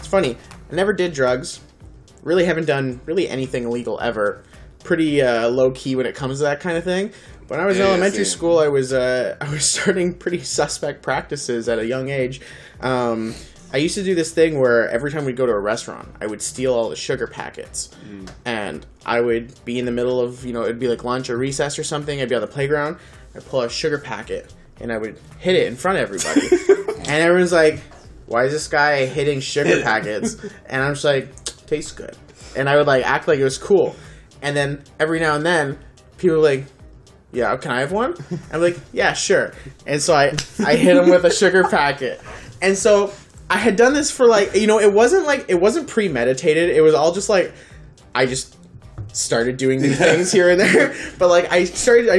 It's funny. I never did drugs. Really haven't done really anything illegal ever. Pretty low key when it comes to that kind of thing. When I was in elementary school, I was starting pretty suspect practices at a young age. I used to do this thing where every time we'd go to a restaurant, I would steal all the sugar packets. And I would be in the middle of, it'd be like lunch or recess or something. I'd be on the playground. I'd pull out a sugar packet, and I would hit it in front of everybody. And everyone's like, why is this guy hitting sugar packets? And I'm just like, tastes good. And I would like act like it was cool. And then every now and then, people were like, yeah, can I have one? I'm like, yeah, sure. And so I hit him with a sugar packet. And so I had done this for like, it wasn't premeditated. It was all just like, I just started doing these things here and there. But like at first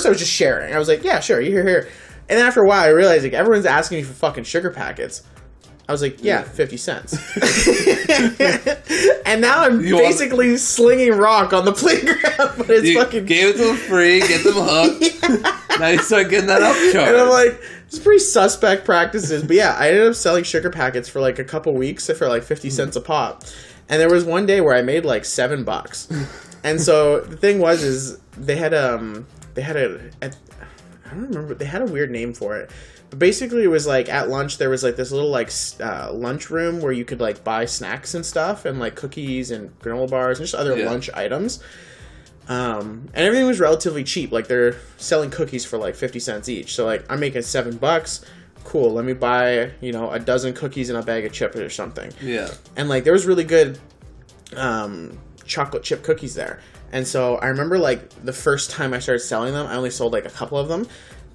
I was just sharing. I was like, yeah, sure, here. And then after a while I realized like everyone's asking me for fucking sugar packets. I was like, yeah, 50 cents. And now I'm basically slinging rock on the playground, but it's fucking... Gave it to them free, get them hooked. Now you start getting that upcharge. And I'm like, it's pretty suspect practices. But yeah, I ended up selling sugar packets for like a couple weeks for like 50 cents a pop. And there was one day where I made like $7. And so the thing is they had I don't remember, they had a weird name for it. But basically it was like at lunch there was like this little like lunch room where you could like buy snacks and stuff and like cookies and granola bars and just other lunch items. And everything was relatively cheap. Like they're selling cookies for like 50 cents each. So like I'm making $7. Cool, let me buy, a dozen cookies and a bag of chips or something. Yeah. And like there was really good chocolate chip cookies there. And so I remember like the first time I started selling them, I only sold like a couple of them.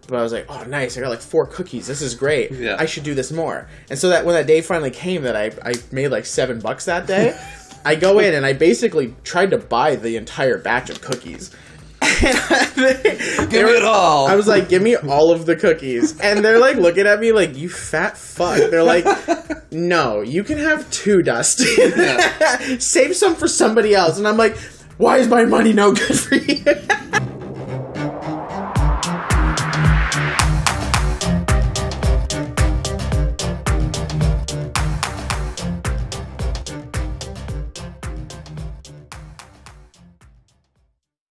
But I was like, oh, nice. I got like 4 cookies. This is great. Yeah. I should do this more. And so that when that day finally came that I made like $7 that day, I go in and I basically tried to buy the entire batch of cookies. Give it all. I was like, give me all of the cookies. And they're like looking at me like, you fat fuck. They're like, no, you can have 2, Dustin. Yeah. Save some for somebody else. And I'm like, why is my money no good for you?